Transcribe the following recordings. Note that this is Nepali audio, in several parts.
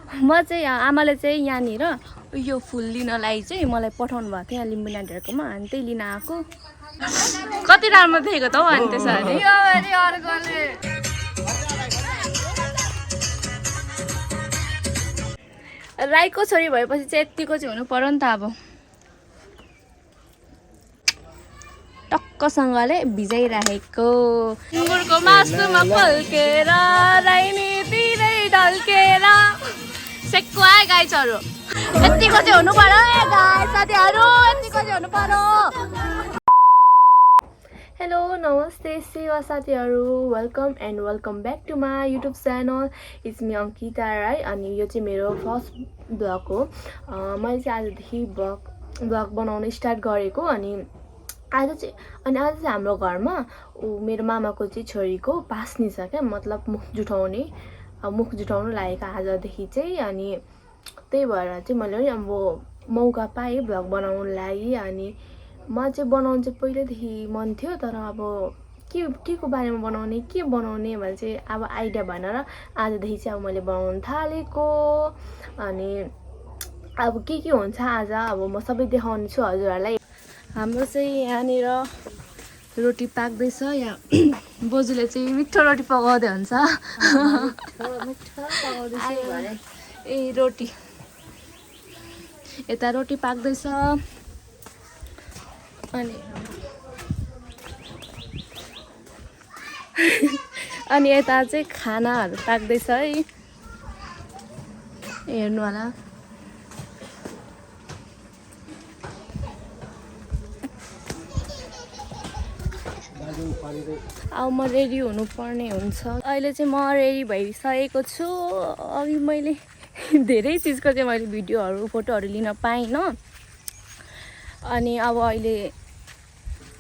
म चाहिँ आमाले चाहिँ यहाँनिर यो फुल लिनलाई चाहिँ मलाई पठाउनु भएको थियो यहाँ लिम्बू नानीहरूकोमा अनि त्यही लिन आएको कति राम्रो देखेको त हौ अनि त्यसरी राईको छोरी भएपछि चाहिँ यतिको चाहिँ हुनु पर्यो नि त अब टक्कसँगले भिजाइराखेको सुँगुरको मासुमा पल्केर राइनीतिरै ढल्केर सेक्को आए गाईचहरू यतिको चाहिँ हुनु पर्यो गाई साथीहरू यतिको चाहिँ हुनु पर्यो हेलो नमस्ते सेवा साथीहरू welcome back to my YouTube channel it's me Ankita Rai अनि यो चाहिँ मेरो फर्स्ट ब्लग हो मैले चाहिँ आजदेखि ब्लग बनाउन स्टार्ट गरेको अनि आज चाहिँ हाम्रो घरमा मेरो मामाको चाहिँ छोरीको पास्नी छ क्या मतलब मुख जुठाउनु लागेको आजदेखि चाहिँ अनि त्यही भएर चाहिँ मैले पनि अब मौका पाएँ भ्लग बनाउनु लागि अनि म चाहिँ बनाउनु चाहिँ पहिल्यैदेखि मन थियो तर अब के को बारेमा बनाउने के बनाउने भने चाहिँ अब आइडिया भएन र आजदेखि चाहिँ अब मैले बनाउन थालेको अनि अब के हुन्छ आज अब म सबै देखाउने छु हजुरहरूलाई हाम्रो चाहिँ यहाँनिर रोटी पाक्दैछ यहाँ बोजूले चाहिँ मिठो रोटी पकाउँदै हुन्छ ए रोटी यता रोटी पाक्दैछ अनि यता चाहिँ खानाहरू पाक्दैछ है हेर्नु होला अब म रेडी हुनुपर्ने हुन्छ अहिले चाहिँ म रेडी भइसकेको छु अघि मैले धेरै चिजको चाहिँ मैले भिडियोहरू फोटोहरू लिन पाइनँ अनि अब अहिले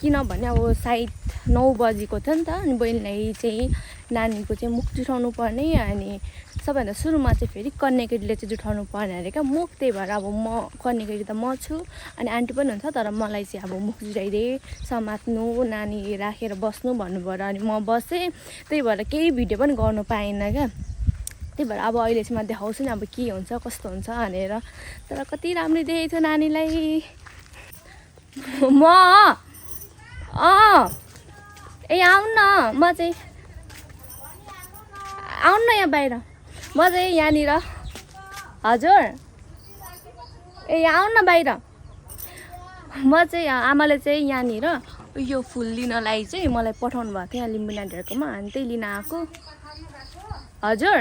किनभने अब सायद 9 बजीको थियो नि त अनि बहिनीलाई चाहिँ नानीको चाहिँ मुख जुठाउनु पर्ने अनि सबैभन्दा सुरुमा चाहिँ फेरि कन्याकेटीले चाहिँ जुठाउनु पर्ने अरे क्या मुख त्यही भएर अब म कन्याकेटी त म छु अनि आन्टी पनि हुन्छ तर मलाई चाहिँ अब मुख जुठाइदिए समात्नु नानी राखेर बस्नु भन्नुभयो अनि म बसेँ त्यही भएर केही भिडियो पनि गर्नु पाएन क्या त्यही भएर अब अहिले चाहिँ म देखाउँछु नि अब के हुन्छ कस्तो हुन्छ भनेर तर कति राम्रो देखेको थियो नानीलाई म ए आउनु न म चाहिँ आउनु न यहाँ बाहिर म चाहिँ यहाँनिर हजुर ए आउनु न बाहिर म चाहिँ आमाले चाहिँ यहाँनिर यो फुल लिनलाई चाहिँ मलाई पठाउनु भएको थियो यहाँ लिम्बू नानीहरूकोमा अनि त्यही लिन आएको हजुर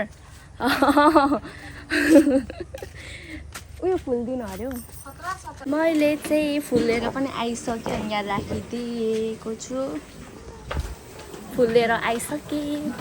उयो फुल दिनु अरे मैले चाहिँ फुल लिएर पनि आइसकेँ अनि यहाँ राखिदिएको छु फुल लिएर आइसकेँ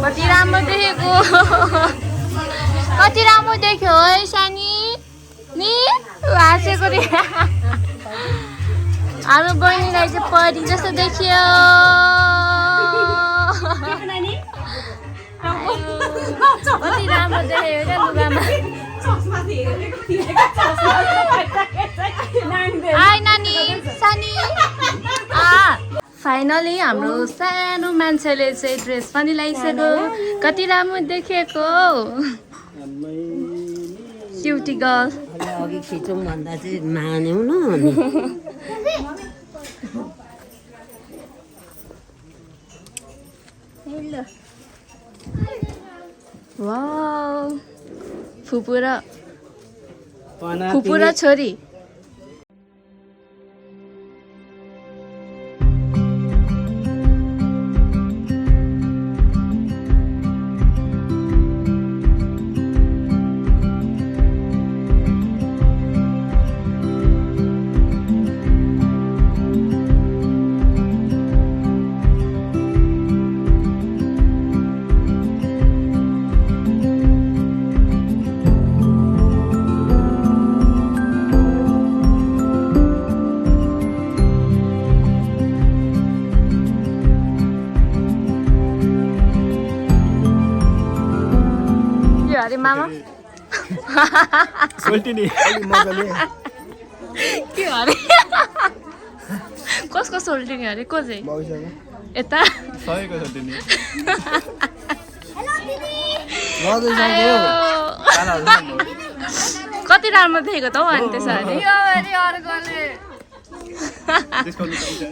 कति राम्रो देखेको कति राम्रो देख्यो है सानी नि हाँसेको रे हाम्रो बहिनीलाई चाहिँ परी जस्तो देखियो कति राम्रो देखेको क्या लुगामा आइ नानी सानी फाइनली हाम्रो सानो मान्छेले चाहिँ ड्रेस पनि लगाइसक्यो कति राम्रो देखेको क्युटी गर्ल अघि खिचौँ भन्दा चाहिँ मान्यौ न वाउ फुपू र छोरी अरे मामा सोल्टिनी अलि मजाले के अरे कसको सोल्टिनी अरे को चाहिँ बाउसँग यता सबैको सोल्टिनी आयो। कति राम्रो देखेको त हौ अनि त्यसो अरे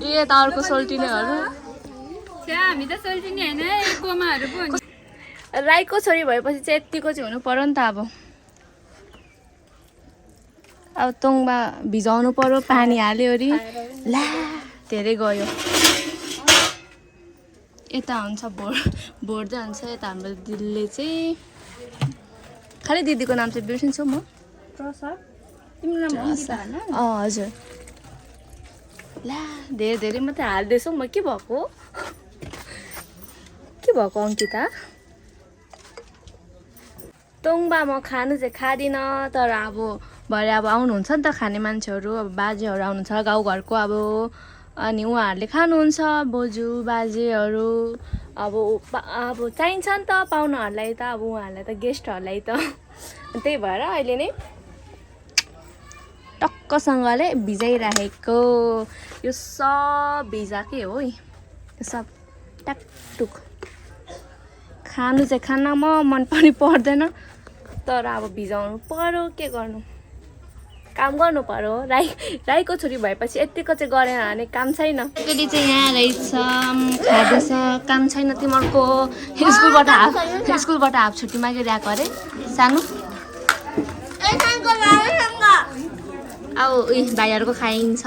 ए त अर्को सोल्टिनेहरू हामी त सोल्टिनी होइन कोमाहरू पो हुन्छ। राईको छोरी भएपछि चाहिँ यतिको चाहिँ हुनु पर्यो नि त अब तोङमा भिजाउनु पर्यो पानी हाल्यो अरे ला धेरै गयो यता हुन्छ भोर चाहिँ हुन्छ यता हाम्रो दिदीले चाहिँ खालि दिदीको नाम चाहिँ बिर्सिन्छु म प्रसाद तिम्रो नाम अङ्किता होइन? हजुर ला धेरै धेरै मात्रै हाल्दैछु म के भएको अङ्किता तोङबा म खानु चाहिँ खाँदिनँ तर अब भरे अब आउनुहुन्छ नि त खाने मान्छेहरू अब बाजेहरू आउनुहुन्छ गाउँघरको अब अनि उहाँहरूले खानुहुन्छ बोजू बाजेहरू अब चाहिन्छ नि त पाहुनाहरूलाई त अब उहाँहरूलाई त गेस्टहरूलाई त त्यही भएर अहिले नै टक्कसँगले भिजाइराखेको यो सब भिजाकै हो है यो सब टाकटुक खानु चाहिँ खानमा मन पनि पर्दैन तर अब भिजाउनु पर्यो के गर्नु काम गर्नु पर्यो राईको छोरी भएपछि यतिको चाहिँ गरेन भने काम छैन केटी चाहिँ यहाँ रहेछ खाँदैछ काम छैन तिमीहरूको स्कुलबाट हाफ छुट्टी मागिरहेको अरे सानो अब उयो भाइहरूको खाइन्छ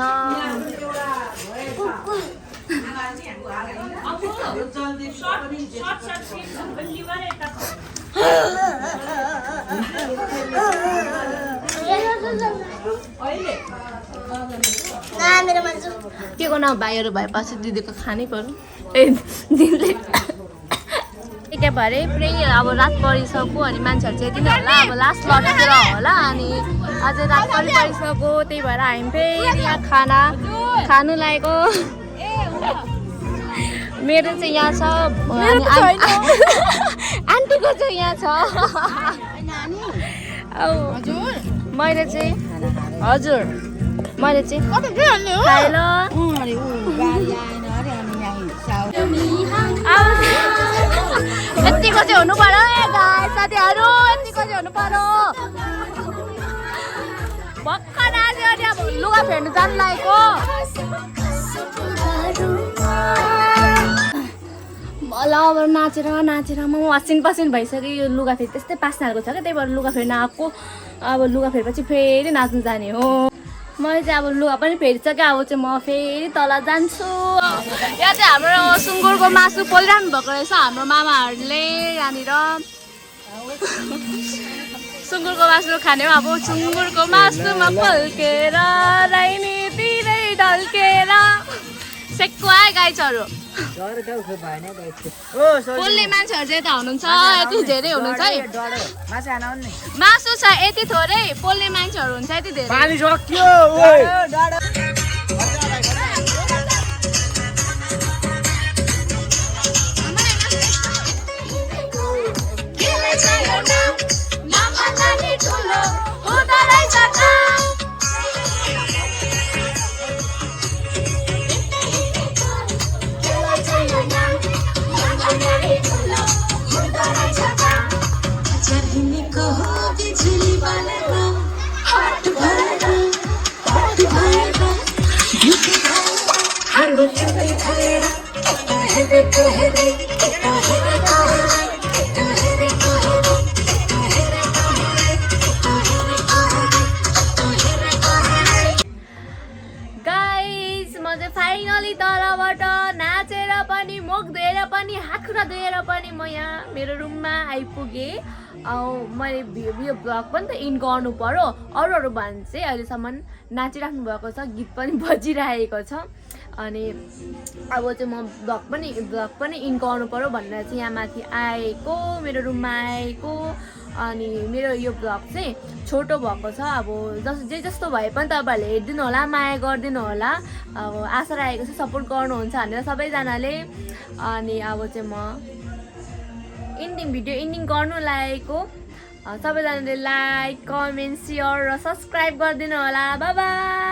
के गर्नु भाइहरू भएपछि दिदीको खानै पर्यो ए दिदीले के भरे पुरै अब रात परिसक्यो अनि मान्छेहरू चाहिँ यति नै होला अब लास्ट लटतिर होला अनि अझै रात पनि परिसक्यो त्यही भएर हामी फेरि यहाँ खानु लागेको मेरो चाहिँ यहाँ छ आन्टीको चाहिँ यहाँ छ मैले चाहिँ हजुर मैले चाहिँ खाएँ ल यतिको चाहिँ हुनु पर्यो साथीहरू यतिको चाहिँ हुनु पर्यो भर्खर आज अब लुगा फेर्नु जानु लागेको ल अब नाचेर म हसिन पसिन भइसक्यो यो लुगा फेरि त्यस्तै पास्न हालेको छ क्या त्यही भएर लुगा फेर्न आएको अब लुगा फेरेपछि फेरि नाच्नु जाने हो मैले चाहिँ अब लुगा पनि फेरिसकेँ अब चाहिँ म फेरि तल जान्छु यहाँ चाहिँ हाम्रो सुँगुरको मासु पोलिरहनु भएको रहेछ हाम्रो मामाहरूले यहाँनिर सुँगुरको मासु खाने अब सुँगुरको मासुमा पल्केर राइनी तिरै ढल्केर सेक्को आयो गाईचहरू पोल्ने मान्छेहरू चाहिँ यता हुनुहुन्छ यति धेरै हुनुहुन्छ है मासु छ यति थोरै पोल्ने मान्छेहरू हुन्छ यति धेरै फाइनली तलबाट नाचेर पनि मुख धोएर पनि हात खुट्टा धोएर पनि म यहाँ मेरो रुममा आइपुगेँ मैले यो ब्लग पनि त इन गर्नु पर्यो अरू भने चाहिँ अहिलेसम्म नाचिराख्नु भएको छ गीत पनि बजिरहेको छ अनि अब चाहिँ म ब्लग पनि इन गर्नु पर्यो भनेर चाहिँ यहाँ माथि आएको मेरो रुममा आएको अनि मेरो यो ब्लग चाहिँ छोटो भएको छ अब जस्तो भए पनि तपाईँहरूले हेरिदिनु होला माया गरिदिनु होला अब आशा राखेको छ सपोर्ट गर्नुहुन्छ भनेर सबैजनाले अनि अब चाहिँ म भिडियो इन्डिङ गर्नु लागेको सबैजनाले लाइक कमेन्ट सेयर र सब्सक्राइब गरिदिनु होला बाई बाई